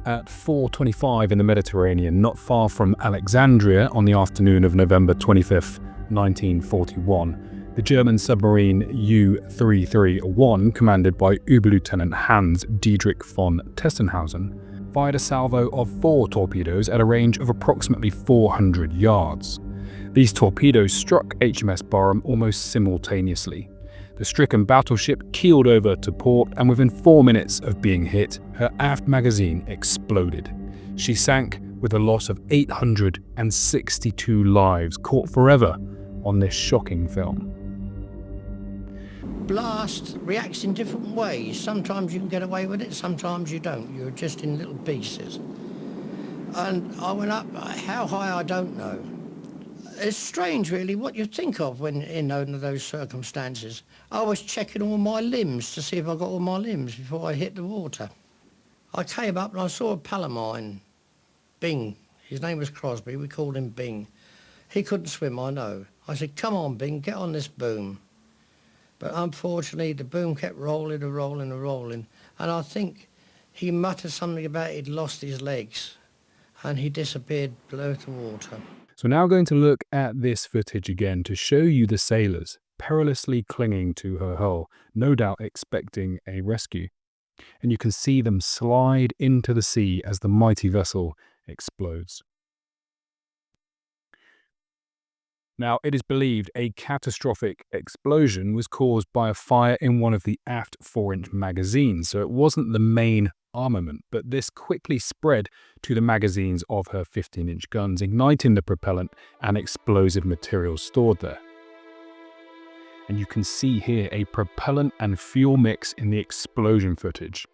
at 4:25 in the Mediterranean, not far from Alexandria, on the afternoon of November 25th, 1941, the German submarine U-331, commanded by Oberlieutenant Hans Dietrich von Testenhausen, fired a salvo of 4 torpedoes at a range of approximately 400 yards. These torpedoes struck HMS Barham almost simultaneously. The stricken battleship keeled over to port, and within 4 minutes of being hit, her aft magazine exploded. She sank with a loss of 862 lives, caught forever on this shocking film. Blast reacts in different ways. Sometimes you can get away with it, sometimes you don't. You're just in little pieces. And I went up, how high I don't know. It's strange really what you think of when under those circumstances. I was checking all my limbs to see if I got all my limbs before I hit the water. I came up and I saw a pal of mine, Bing. His name was Crosby, we called him Bing. He couldn't swim, I know. I said, come on Bing, get on this boom. But unfortunately the boom kept rolling and rolling and rolling, and I think he muttered something about he'd lost his legs, and he disappeared below the water. So now going to look at this footage again to show you the sailors perilously clinging to her hull, no doubt expecting a rescue. And you can see them slide into the sea as the mighty vessel explodes. Now, it is believed a catastrophic explosion was caused by a fire in one of the aft 4-inch magazines, so it wasn't the main armament, but this quickly spread to the magazines of her 15-inch guns, igniting the propellant and explosive materials stored there. And you can see here a propellant and fuel mix in the explosion footage.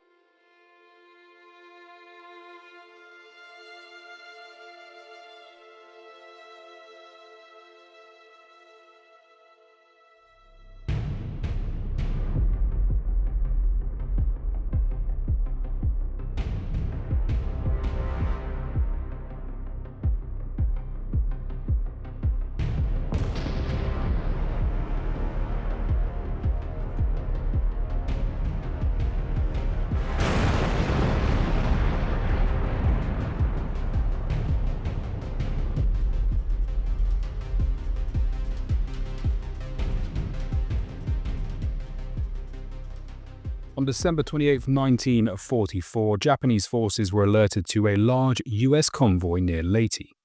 On December 28, 1944, Japanese forces were alerted to a large US convoy near Leyte.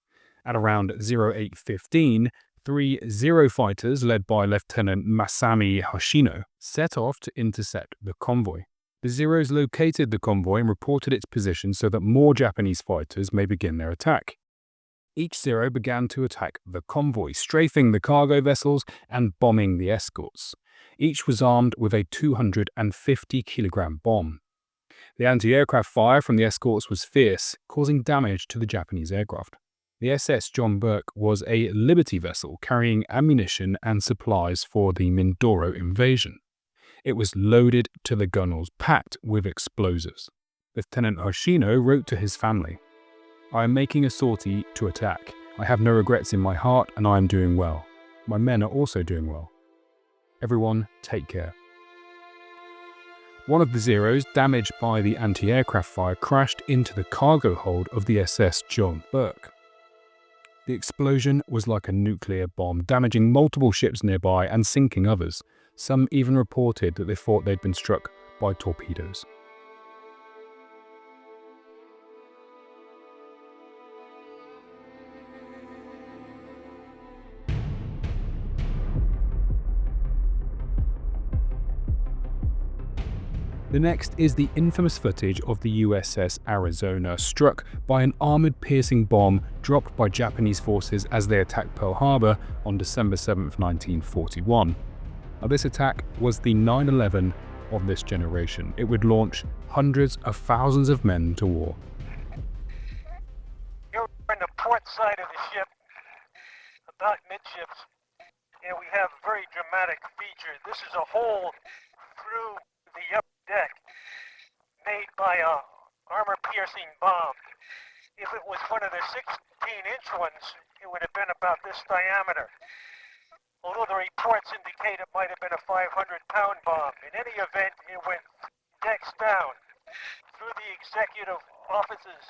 At around 08:15, 3 Zero fighters led by Lieutenant Masami Hoshino set off to intercept the convoy. The Zeros located the convoy and reported its position so that more Japanese fighters may begin their attack. Each Zero began to attack the convoy, strafing the cargo vessels and bombing the escorts. Each was armed with a 250-kilogram bomb. The anti-aircraft fire from the escorts was fierce, causing damage to the Japanese aircraft. The SS John Burke was a Liberty vessel carrying ammunition and supplies for the Mindoro invasion. It was loaded to the gunwales, packed with explosives. Lieutenant Hoshino wrote to his family, "I am making a sortie to attack. I have no regrets in my heart and I am doing well. My men are also doing well. Everyone, take care." One of the Zeros, damaged by the anti-aircraft fire, crashed into the cargo hold of the SS John Burke. The explosion was like a nuclear bomb, damaging multiple ships nearby and sinking others. Some even reported that they thought they'd been struck by torpedoes. The next is the infamous footage of the USS Arizona, struck by an armored-piercing bomb dropped by Japanese forces as they attacked Pearl Harbor on December 7, 1941. Now, this attack was the 9/11 of this generation. It would launch hundreds of thousands of men to war. You're on the port side of the ship, about midships, and we have a very dramatic feature. This is a hole through the upper deck made by a armor-piercing bomb. If it was one of the 16-inch ones, it would have been about this diameter. Although the reports indicate it might have been a 500-pound bomb. In any event, it went decks down, through the executive office's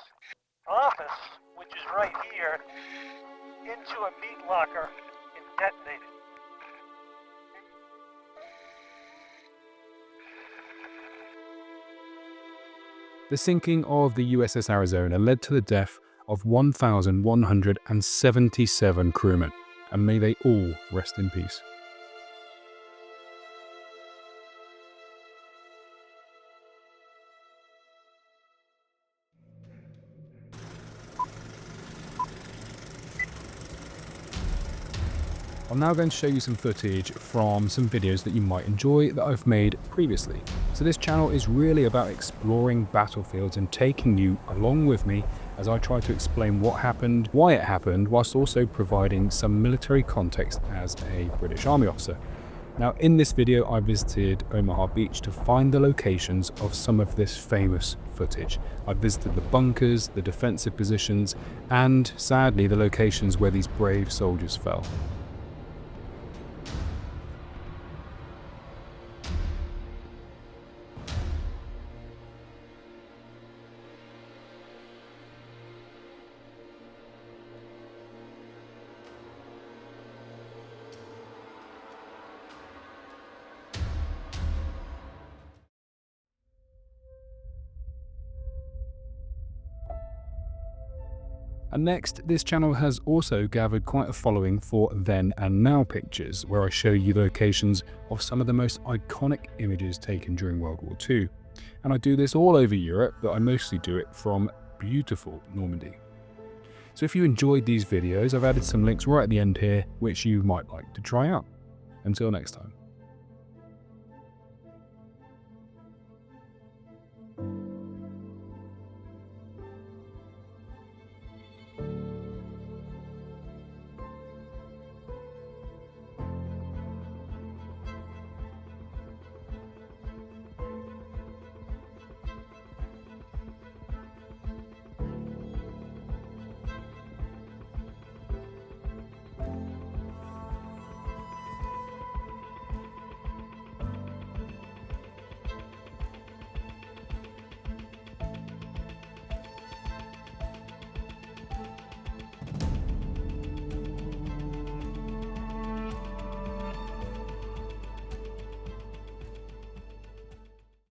office, which is right here, into a meat locker and detonated. The sinking of the USS Arizona led to the death of 1,177 crewmen, and may they all rest in peace. I'm now going to show you some footage from some videos that you might enjoy that I've made previously. So this channel is really about exploring battlefields and taking you along with me as I try to explain what happened, why it happened, whilst also providing some military context as a British Army officer. Now in this video I visited Omaha Beach to find the locations of some of this famous footage. I visited the bunkers, the defensive positions, and sadly the locations where these brave soldiers fell. And next, this channel has also gathered quite a following for then and now pictures, where I show you locations of some of the most iconic images taken during World War II. And I do this all over Europe, but I mostly do it from beautiful Normandy. So if you enjoyed these videos, I've added some links right at the end here, which you might like to try out. Until next time.